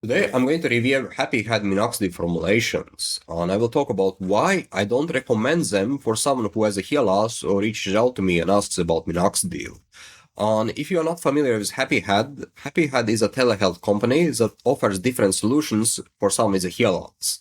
Today, I'm going to review Happy Head Minoxidil formulations, and I will talk about why I don't recommend them for someone who has a hair loss or reaches out to me and asks about minoxidil. And if you are not familiar with Happy Head is a telehealth company that offers different solutions for some with a hair loss.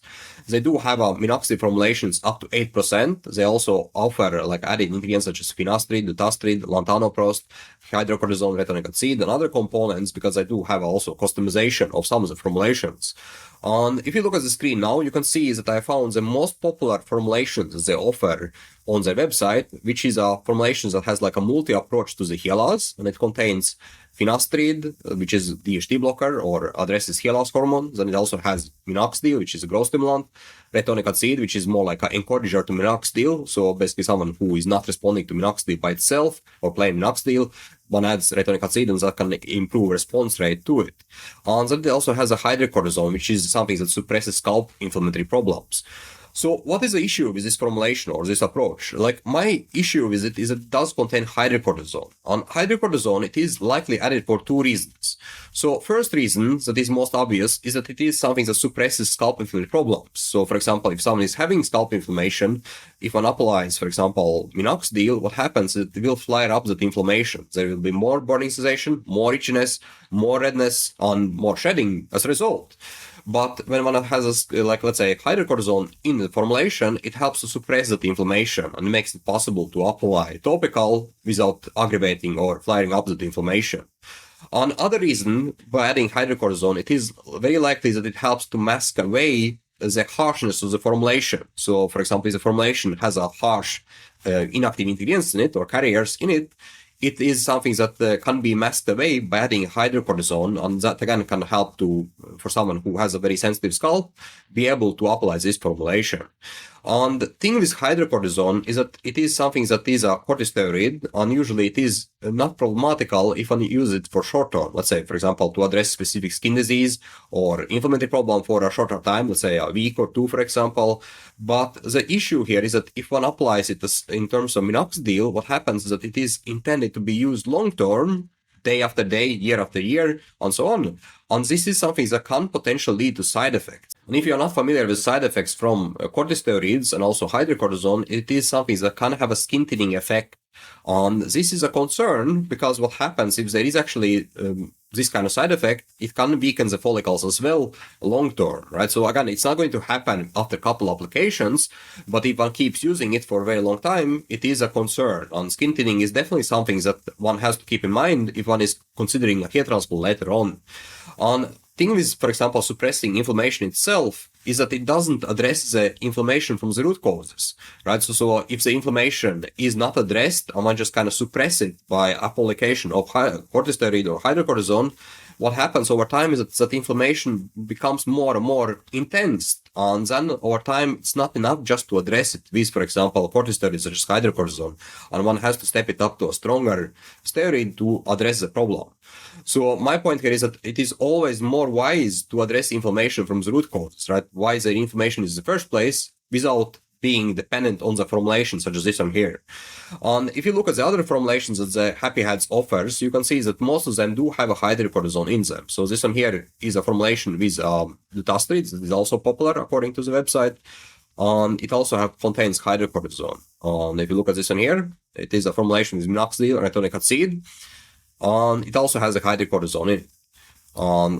They do have a minoxidil formulations up to 8%. They also offer like added ingredients such as finasteride, dutasteride, lantanoprost, hydrocortisone, retinoic acid, and other components because they do have also customization of some of the formulations. And if you look at the screen now, you can see that I found the most popular formulations they offer on their website, which is a formulation that has like a multi-approach to the hair loss, and it contains finasteride, which is DHT blocker or addresses hair loss hormone. Then it also has minoxidil, which is a growth stimulant, retinoic acid, which is more like an encourager to minoxidil. So basically someone who is not responding to minoxidil by itself or plain minoxidil, one adds retinoic acid and that can improve response rate to it. And then it also has a hydrocortisone, which is something that suppresses scalp inflammatory problems. So what is the issue with this formulation or this approach? Like my issue with it is it does contain hydrocortisone. On hydrocortisone, it is likely added for two reasons. So first reason that is most obvious is that it is something that suppresses scalp inflammatory problems. So for example, if someone is having scalp inflammation, if one applies, for example, minoxidil, what happens is it will flare up that inflammation. There will be more burning sensation, more itchiness, more redness, and more shedding as a result. But when one has, let's say, hydrocortisone in the formulation, it helps to suppress that inflammation and makes it possible to apply topical without aggravating or flaring up that inflammation. Another reason, by adding hydrocortisone, it is very likely that it helps to mask away the harshness of the formulation. So, for example, if the formulation has a harsh inactive ingredients in it or carriers in it, it is something that can be masked away by adding hydrocortisone, and that again can help to, for someone who has a very sensitive scalp, be able to apply this formulation. And the thing with hydrocortisone is that it is something that is a corticosteroid, and usually it is not problematical if one use it for short term. Let's say, for example, to address specific skin disease or inflammatory problem for a shorter time, let's say a week or two, for example. But the issue here is that if one applies it in terms of minoxidil, what happens is that it is intended to be used long term, day after day, year after year, and so on. And this is something that can potentially lead to side effects. And if you're not familiar with side effects from corticosteroids and also hydrocortisone, it is something that can have a skin thinning effect. And this is a concern because what happens if there is actually this kind of side effect, it can weaken the follicles as well long term, right? So again, it's not going to happen after a couple applications, but if one keeps using it for a very long time, it is a concern. And skin thinning is definitely something that one has to keep in mind if one is considering a hair transplant later on. And thing with, for example, suppressing inflammation itself is that it doesn't address the inflammation from the root causes, right? So if the inflammation is not addressed and one just kind of suppress it by application of corticosteroid or hydrocortisone, what happens over time is that inflammation becomes more and more intense. And then over time, it's not enough just to address it with, for example, corticosteroids such as hydrocortisone. And one has to step it up to a stronger steroid to address the problem. So my point here is that it is always more wise to address inflammation from the root causes, right? Why the inflammation is in the first place without being dependent on the formulation such as this one here. And if you look at the other formulations that the Happy Heads offers, you can see that most of them do have a hydrocortisone in them. So this one here is a formulation with dutasteride that is also popular according to the website. And it also contains hydrocortisone. And if you look at this one here, it is a formulation with minoxidil and retinoic acid. And it also has a hydrocortisone in it.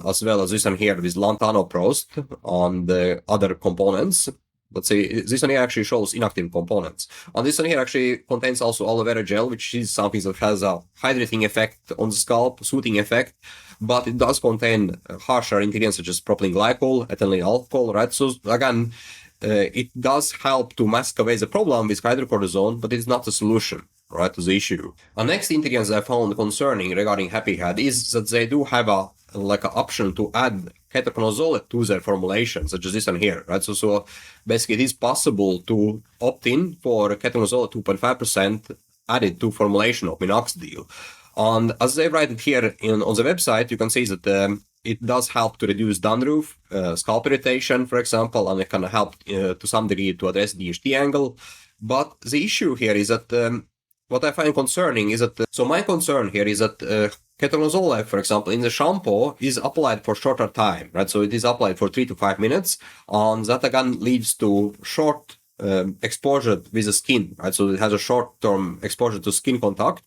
As well as this one here with lantanoprost and the other components. Let's say this one here actually shows inactive components. And this one here actually contains also aloe vera gel, which is something that has a hydrating effect on the scalp, soothing effect, but it does contain harsher ingredients such as propylene glycol, ethylene alcohol, right? So again, it does help to mask away the problem with hydrocortisone, but it's not the solution, right, to the issue. The next ingredients I found concerning regarding Happy Head is that they do have an option to add ketoconazole to their formulation, such as this one here, right? So basically it is possible to opt in for ketoconazole 2.5% added to formulation of minoxidil. And as they write it here on the website, you can see that it does help to reduce dandruff, scalp irritation, for example, and it can help to some degree to address DHT angle. But the issue here is that what I find concerning is that, so my concern here is that ketoconazole, for example, in the shampoo is applied for shorter time, right? So it is applied for 3 to 5 minutes, and that again leads to short exposure with the skin, right? So it has a short-term exposure to skin contact,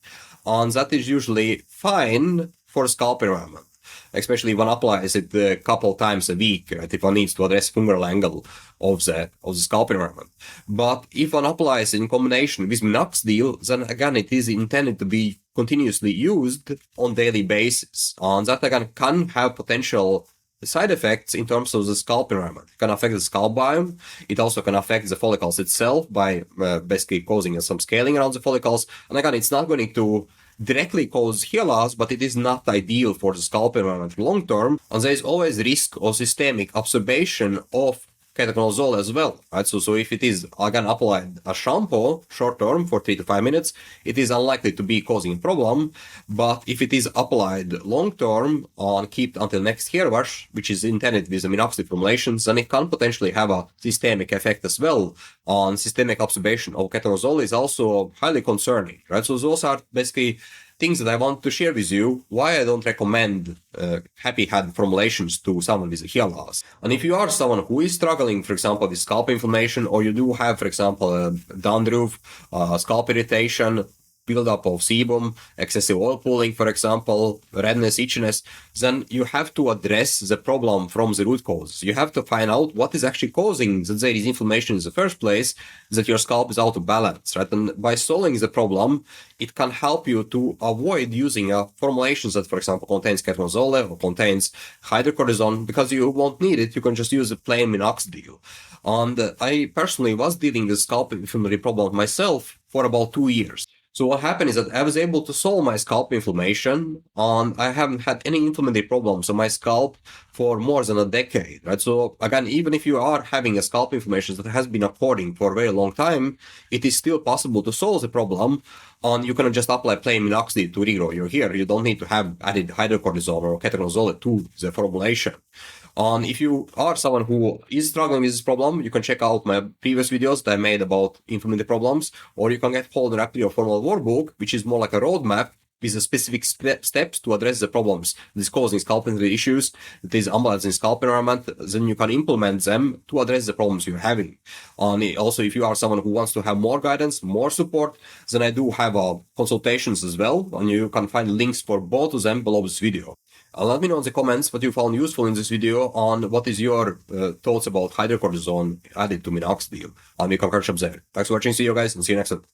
and that is usually fine for scalp environment, especially when applies it a couple times a week, right? If one needs to address fungal angle of the scalp environment. But if one applies in combination with minoxidil, then again it is intended to be continuously used on daily basis, and that again can have potential side effects in terms of the scalp environment. It can affect the scalp biome. It also can affect the follicles itself by basically causing some scaling around the follicles. And again, it's not going to directly cause hair loss, but it is not ideal for the scalp environment long term. And there is always risk of systemic absorption of ketoconazole as well, right? So if it is again applied as shampoo short term for 3 to 5 minutes, it is unlikely to be causing a problem. But if it is applied long term and kept until next hair wash, which is intended with the minoxidil formulations, then it can potentially have a systemic effect as well. On systemic absorption of ketoconazole is also highly concerning, right? So those are basically things that I want to share with you, why I don't recommend Happy Head formulations to someone with hair loss. And if you are someone who is struggling, for example, with scalp inflammation, or you do have, for example, dandruff, scalp irritation, buildup of sebum, excessive oil pulling, for example, redness, itchiness, then you have to address the problem from the root cause. You have to find out what is actually causing that there is inflammation in the first place, that your scalp is out of balance, right? And by solving the problem, it can help you to avoid using formulations that, for example, contains ketoconazole or contains hydrocortisone, because you won't need it. You can just use a plain minoxidil. And I personally was dealing with scalp inflammatory problem myself for about 2 years. So what happened is that I was able to solve my scalp inflammation, and I haven't had any inflammatory problems on my scalp for more than a decade, right? So again, even if you are having a scalp inflammation that has been occurring for a very long time, it is still possible to solve the problem, and you can just apply plain minoxidil to regrow your hair. You don't need to have added hydrocortisone or ketoconazole to the formulation. And if you are someone who is struggling with this problem, you can check out my previous videos that I made about inflammatory problems, or you can get hold of the RRF Workbook, which is more like a roadmap with the specific steps to address the problems that is causing scalp issues, that is imbalance in scalp environment. Then you can implement them to address the problems you're having. And also, if you are someone who wants to have more guidance, more support, then I do have consultations as well, and you can find links for both of them below this video. Let me know in the comments what you found useful in this video, on what is your thoughts about hydrocortisone added to minoxidil, and we can catch up there. Thanks for watching, see you guys, and see you next time.